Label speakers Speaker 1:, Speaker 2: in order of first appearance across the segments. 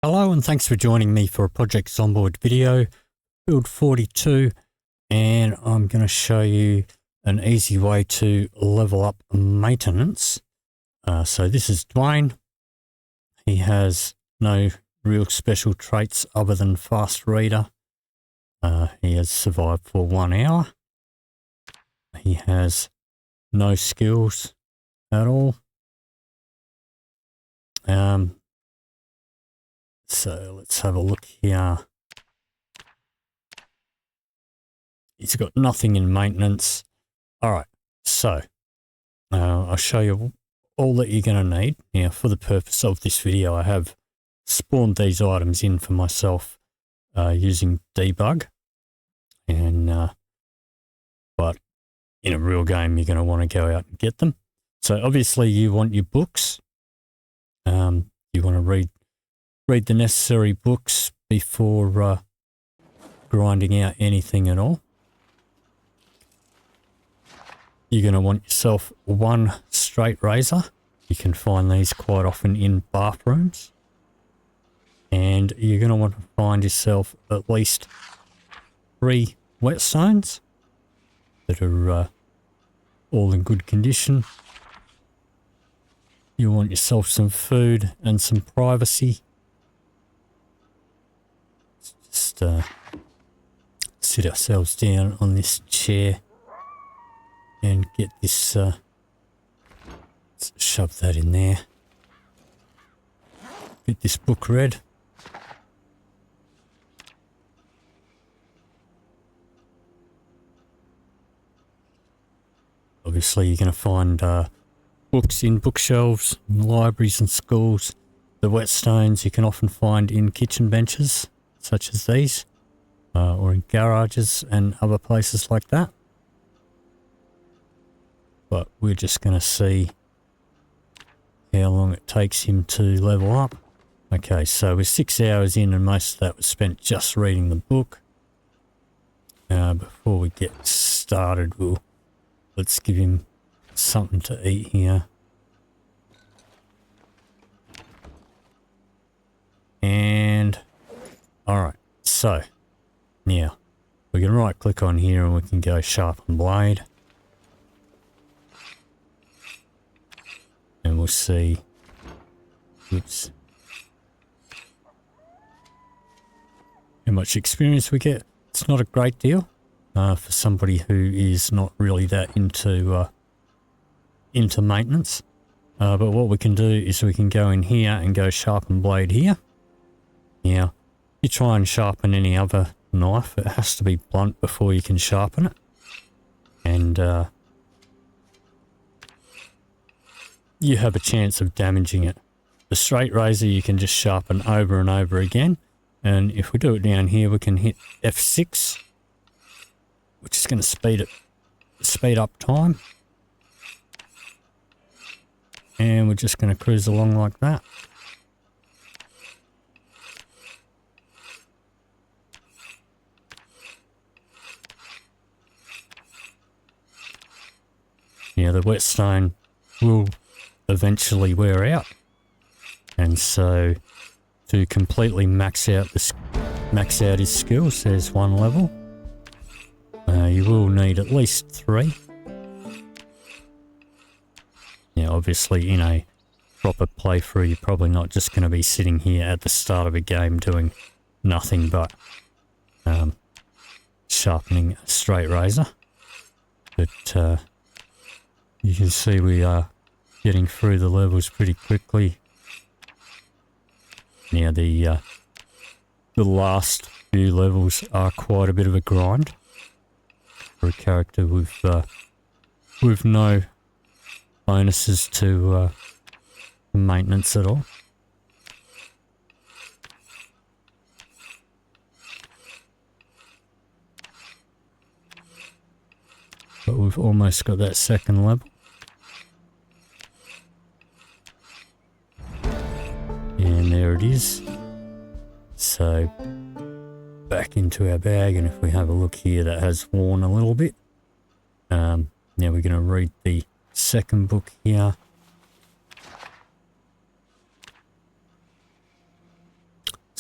Speaker 1: Hello and thanks for joining me for a Project Zomboid video, Build 42, and I'm going to show you an easy way to level up maintenance. So this is Dwayne. He has no real special traits other than fast reader. He has survived for 1 hour. He has no skills at all. So let's have a look here. He's got nothing in maintenance. All right, so I'll show you all that you're going to need. Now, for the purpose of this video, I have spawned these items in for myself using debug. And but in a real game, you're going to want to go out and get them. So obviously, you want your books. You want to read the necessary books before grinding out anything at all. You're going to want yourself one straight razor. You can find these quite often in bathrooms. And you're going to want to find yourself at least 3 whetstones that are all in good condition. You want yourself some food and some privacy. Just sit ourselves down on this chair and get this, let's shove that in there. Get this book read. Obviously you're going to find books in bookshelves, in libraries and schools. The whetstones you can often find in kitchen benches, such as these, or in garages and other places like that. But we're just going to see how long it takes him to level up. Okay, so we're 6 hours in and most of that was spent just reading the book. Before we get started, let's give him something to eat here. And alright, so now we can right click on here and we can go sharpen blade. And we'll see, oops, how much experience we get. It's not a great deal for somebody who is not really that into maintenance. But what we can do is we can go in here and go sharpen blade here. Now, you try and sharpen any other knife, it has to be blunt before you can sharpen it. And you have a chance of damaging it. The straight razor you can just sharpen over and over again. And if we do it down here, we can hit F6, which is going to speed up time. And we're just going to cruise along like that. Now the whetstone will eventually wear out, and so to completely max out his skills, there's 1 level. You will need at least 3. Now obviously in a proper playthrough you're probably not just going to be sitting here at the start of a game doing nothing but sharpening a straight razor. But you can see we are getting through the levels pretty quickly. Now the last few levels are quite a bit of a grind for a character with no bonuses to maintenance at all. But we've almost got that second level. And there it is. So back into our bag, and if we have a look here, that has worn a little bit. Now we're going to read the second book here.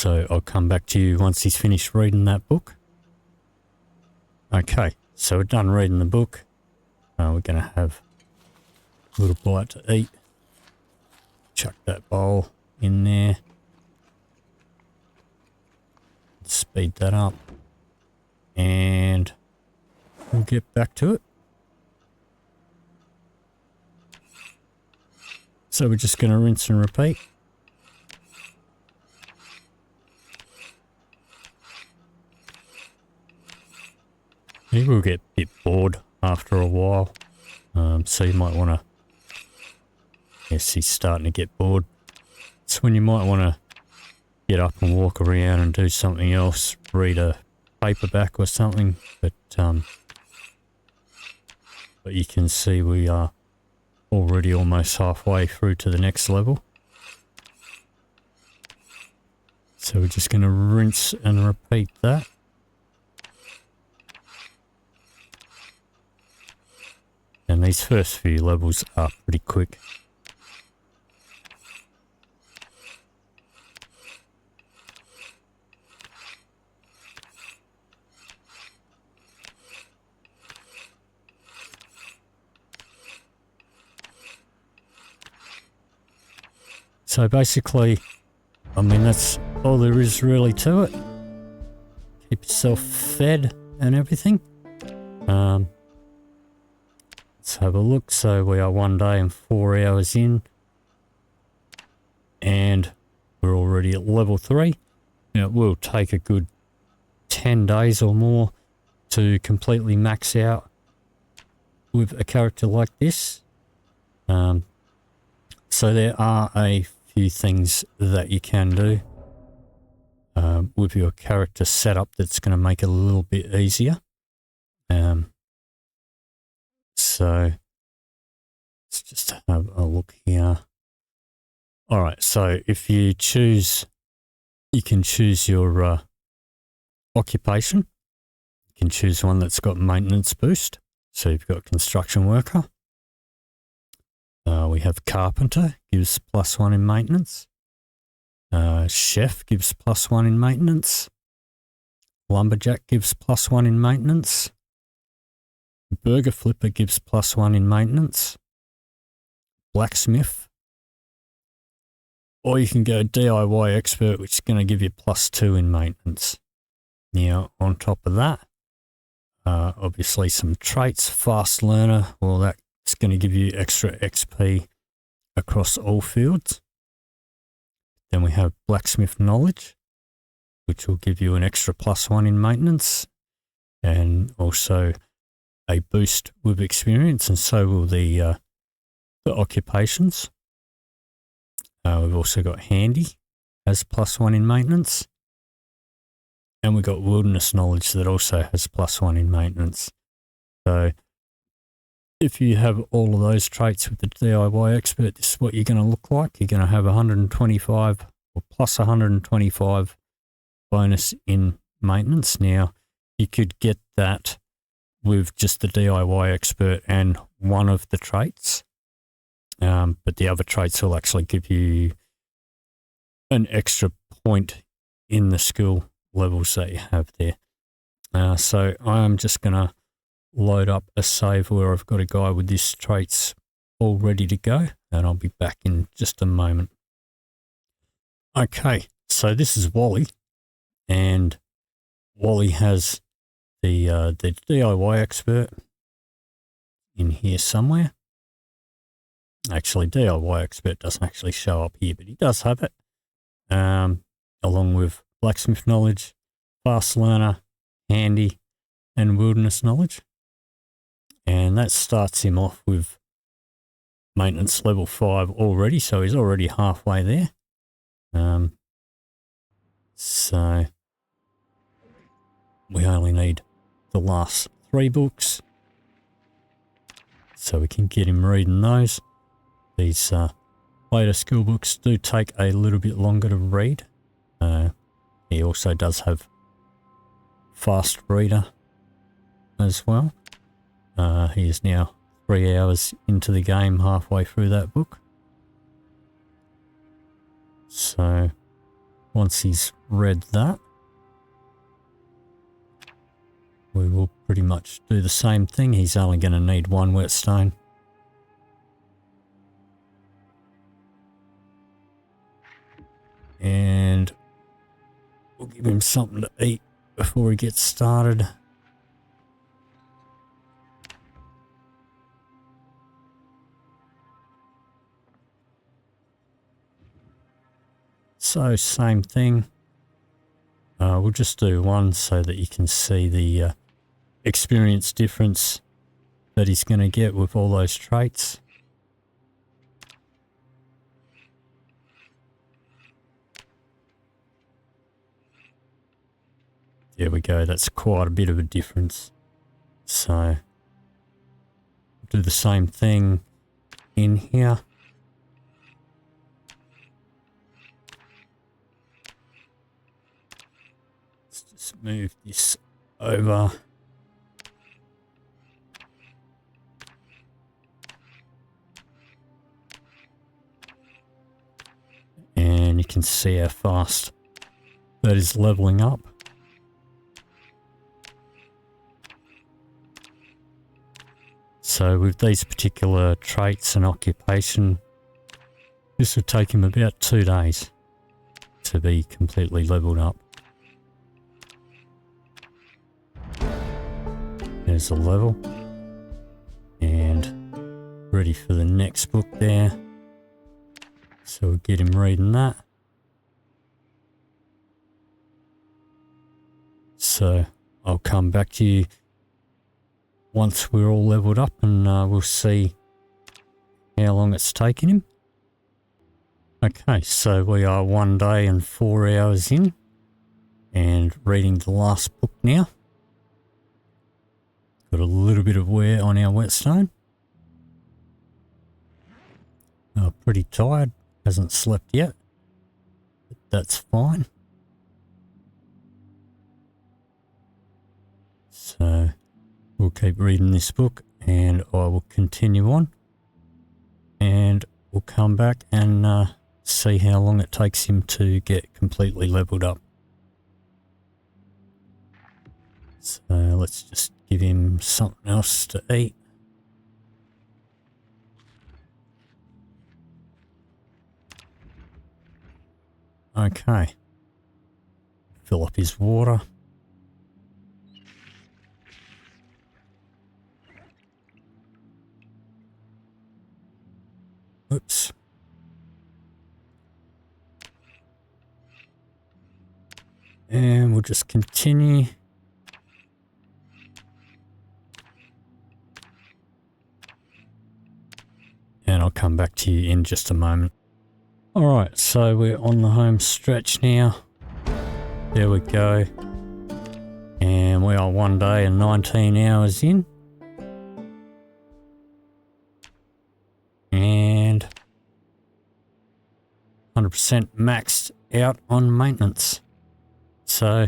Speaker 1: So I'll come back to you once he's finished reading that book. Okay, so we're done reading the book. We're going to have a little bite to eat. Chuck that bowl in there. Speed that up. And we'll get back to it. So we're just going to rinse and repeat. You will get a bit bored after a while. So you might want to... Yes, he's starting to get bored. It's when you might want to get up and walk around and do something else. Read a paperback or something. But you can see we are already almost halfway through to the next level. So we're just going to rinse and repeat that. And these first few levels are pretty quick. So basically, I mean, that's all there is really to it. Keep yourself fed and everything. Let's have a look. So we are 1 day and 4 hours in. And we're already at level 3. Now, it will take a good 10 days or more to completely max out with a character like this. So there are a few things that you can do with your character setup that's going to make it a little bit easier. So let's just have a look here. All right, so if you choose, you can choose your occupation. You can choose one that's got maintenance boost. So you've got construction worker. We have carpenter, gives +1 in maintenance. Chef gives +1 in maintenance. Lumberjack gives +1 in maintenance. Burger flipper gives +1 in maintenance. Blacksmith. Or you can go DIY expert, which is going to give you +2 in maintenance. Now, on top of that, obviously some traits. Fast learner, well, that's going to give you extra XP across all fields. Then we have blacksmith knowledge, which will give you an extra +1 in maintenance, and also a boost with experience, and so will the occupations. We've also got handy as +1 in maintenance, and we've got wilderness knowledge that also has +1 in maintenance. So if you have all of those traits with the DIY expert, this is what you're going to look like. You're going to have 125 or +125 bonus in maintenance. Now, you could get that with just the DIY expert and one of the traits. But the other traits will actually give you an extra point in the skill levels that you have there. So I'm just going to load up a save where I've got a guy with these traits all ready to go, and I'll be back in just a moment. Okay, so this is Wally, and Wally has the DIY expert in here somewhere. Actually, DIY expert doesn't actually show up here, but he does have it, along with blacksmith knowledge, fast learner, handy, and wilderness knowledge. And that starts him off with maintenance level 5 already, so he's already halfway there. So we only need the last 3 books, so we can get him reading those. These later skill books do take a little bit longer to read. He also does have fast reader as well. He is now 3 hours into the game, halfway through that book. So once he's read that, we will pretty much do the same thing. He's only going to need one whetstone. And we'll give him something to eat before he gets started. So same thing. We'll just do one so that you can see the experience difference that he's going to get with all those traits. There we go, that's quite a bit of a difference. So, do the same thing in here. Let's just move this over. And you can see how fast that is leveling up. So with these particular traits and occupation, this would take him about 2 days to be completely leveled up. There's the level. And ready for the next book there. So we'll get him reading that. So I'll come back to you once we're all leveled up, and we'll see how long it's taken him. Okay, so we are 1 day and 4 hours in and reading the last book now. Got a little bit of wear on our whetstone. Pretty tired, hasn't slept yet, but that's fine. So we'll keep reading this book and I will continue on, and we'll come back and see how long it takes him to get completely leveled up. So let's just give him something else to eat. Okay. Fill up his water. Oops. And we'll just continue. And I'll come back to you in just a moment. Alright, so we're on the home stretch now. There we go. And we are 1 day and 19 hours in. And 100% maxed out on maintenance. So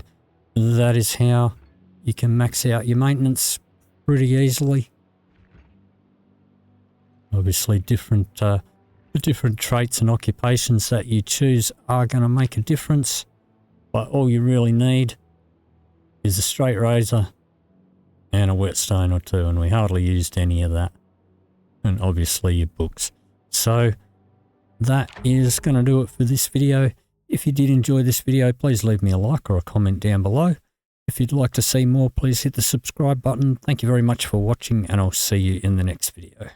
Speaker 1: that is how you can max out your maintenance pretty easily. Obviously the different traits and occupations that you choose are going to make a difference, but all you really need is a straight razor and a whetstone or two, and we hardly used any of that. And obviously your books. So that is going to do it for this video. If you did enjoy this video, please leave me a like or a comment down below. If you'd like to see more, please hit the subscribe button. Thank you very much for watching, and I'll see you in the next video.